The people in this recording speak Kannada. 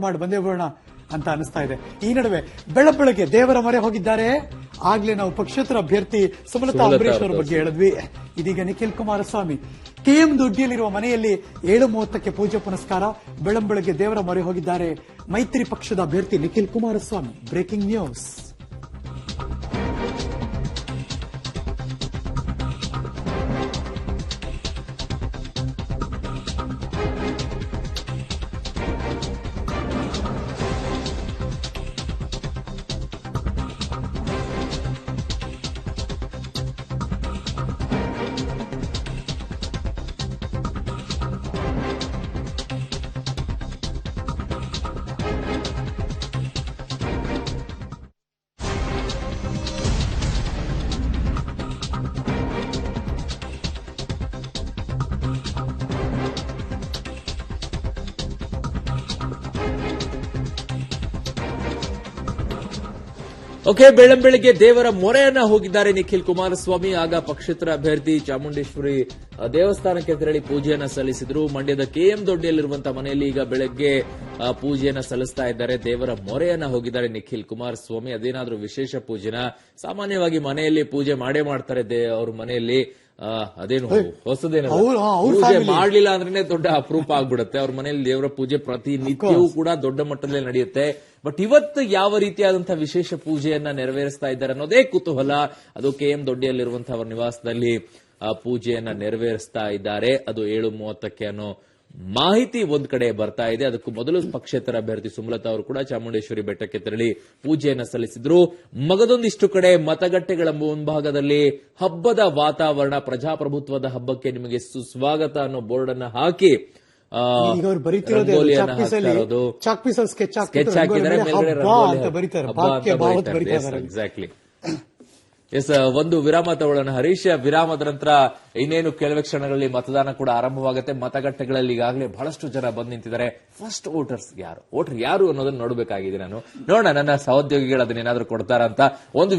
ಮಾಡಿ ಬಂದೇ ಬರೋಣ ಅಂತ ಅನಿಸ್ತಾ ಇದೆ. ಈ ನಡುವೆ ಬೆಳಗ್ಗೆ ದೇವರ ಮೊರೆ ಹೋಗಿದ್ದಾರೆ. ಆಗ್ಲೇ ನಾವು ಪಕ್ಷೇತರ ಅಭ್ಯರ್ಥಿ ಸುಮಲತಾ ಅಂಬರೀಶ್ ಅವರ ಬಗ್ಗೆ ಹೇಳಿದ್ವಿ. ಇದೀಗ ನಿಖಿಲ್ ಕುಮಾರಸ್ವಾಮಿ ಕೆಎಂ ದೊಡ್ಡಿಯಲ್ಲಿರುವ ಮನೆಯಲ್ಲಿ 7:30ಕ್ಕೆ ಪೂಜೆ ಪುನಸ್ಕಾರ. ಬೆಳಗ್ಗೆ ದೇವರ ಮೊರೆ ಹೋಗಿದ್ದಾರೆ ಮೈತ್ರಿ ಪಕ್ಷದ ಅಭ್ಯರ್ಥಿ Nikhil Kumaraswamy. Breaking news. Okay, ಬೆಳಗ್ಗೆ ದೇವರ ಮೊರೆಯನ್ನ ಹೋಗಿದ್ದಾರೆ ನಿಖಿಲ್ ಕುಮಾರಸ್ವಾಮಿ. ಆಗ ಪಕ್ಷೇತರ ಅಭ್ಯರ್ಥಿ ಚಾಮುಂಡೇಶ್ವರಿ ದೇವಸ್ಥಾನಕ್ಕೆ ತೆರಳಿ ಪೂಜೆಯನ್ನ ಸಲ್ಲಿಸಿದ್ರು. ಮಂಡ್ಯದ ಕೆಎಂ ದೊಡ್ಡಿಯಲ್ಲಿರುವಂತಹ ಮನೆಯಲ್ಲಿ ಈಗ ಬೆಳಗ್ಗೆ ಪೂಜೆಯನ್ನ ಸಲ್ಲಿಸ್ತಾ ಇದ್ದಾರೆ. ದೇವರ ಮೊರೆಯನ್ನ ಹೋಗಿದ್ದಾರೆ ನಿಖಿಲ್ ಕುಮಾರಸ್ವಾಮಿ. ಅದೇನಾದ್ರೂ ವಿಶೇಷ ಪೂಜೆನ? ಸಾಮಾನ್ಯವಾಗಿ ಮನೆಯಲ್ಲಿ ಪೂಜೆ ಮಾಡೇ ಮಾಡ್ತಾರೆ ಅವ್ರ ಮನೆಯಲ್ಲಿ. ಅದೇನು ಹೊಸದೇನು ಪೂಜೆ ಮಾಡ್ಲಿಲ್ಲ ಅಂದ್ರೆ ದೊಡ್ಡ ಅಪರೂಪ ಆಗ್ಬಿಡುತ್ತೆ. ಅವ್ರ ಮನೆಯಲ್ಲಿ ದೇವರ ಪೂಜೆ ಪ್ರತಿನಿತ್ಯವೂ ಕೂಡ ದೊಡ್ಡ ಮಟ್ಟದಲ್ಲಿ ನಡೆಯುತ್ತೆ. ಬಟ್ ಇವತ್ತು ಯಾವ ರೀತಿಯಾದಂತಹ ವಿಶೇಷ ಪೂಜೆಯನ್ನ ನೆರವೇರಿಸ್ತಾ ಇದ್ದಾರೆ ಅನ್ನೋದೇ ಕುತೂಹಲ. ಅದು ಕೆಎಂ ದೊಡ್ಡಿಯಲ್ಲಿರುವಂತಹ ಅವರ ನಿವಾಸದಲ್ಲಿ ಪೂಜೆಯನ್ನ ನೆರವೇರಿಸ್ತಾ ಇದ್ದಾರೆ. ಅದು 7:30ಕ್ಕೆ ಅನ್ನೋ ಮಾಹಿತಿ ಒಂದ್ ಕಡೆ ಬರ್ತಾ ಇದೆ. ಅದಕ್ಕೂ ಮೊದಲು ಪಕ್ಷೇತರ ಅಭ್ಯರ್ಥಿ ಸುಮಲತಾ ಅವರು ಕೂಡ ಚಾಮುಂಡೇಶ್ವರಿ ಬೆಟ್ಟಕ್ಕೆ ತೆರಳಿ ಪೂಜೆಯನ್ನ ಸಲ್ಲಿಸಿದ್ರು. ಮಗದೊಂದಿಷ್ಟು ಕಡೆ ಮತಗಟ್ಟೆಗಳ ಮುಂಭಾಗದಲ್ಲಿ ಹಬ್ಬದ ವಾತಾವರಣ, ಪ್ರಜಾಪ್ರಭುತ್ವದ ಹಬ್ಬಕ್ಕೆ ನಿಮಗೆ ಸುಸ್ವಾಗತ ಅನ್ನೋ ಬೋರ್ಡ್ ಅನ್ನ ಹಾಕಿ ಸ್ಕೆಚ್ ಹಾಕಿದ್ದಾರೆ. ಎಕ್ಸಾಕ್ಟ್ಲಿ. ಎಸ್, ಒಂದು ವಿರಾಮ ತಗೊಳ್ಳೋಣ ಹರೀಶ್. ವಿರಾಮದ ನಂತರ ಇನ್ನೇನು ಕೆಲವೇ ಕ್ಷಣಗಳಲ್ಲಿ ಮತದಾನ ಕೂಡ ಆರಂಭವಾಗುತ್ತೆ. ಮತಗಟ್ಟೆಗಳಲ್ಲಿ ಈಗಾಗಲೇ ಬಹಳಷ್ಟು ಜನ ಬಂದು ನಿಂತಿದ್ದಾರೆ. ಫಸ್ಟ್ ವೋಟರ್ ಯಾರು ಅನ್ನೋದನ್ನ ನೋಡಬೇಕಾಗಿದೆ. ನಾನು ನೋಡೋಣ ನನ್ನ ಸಹೋದ್ಯೋಗಿಗಳು ಅದನ್ನೇನಾದ್ರೂ ಕೊಡ್ತಾರಂತ. ಒಂದು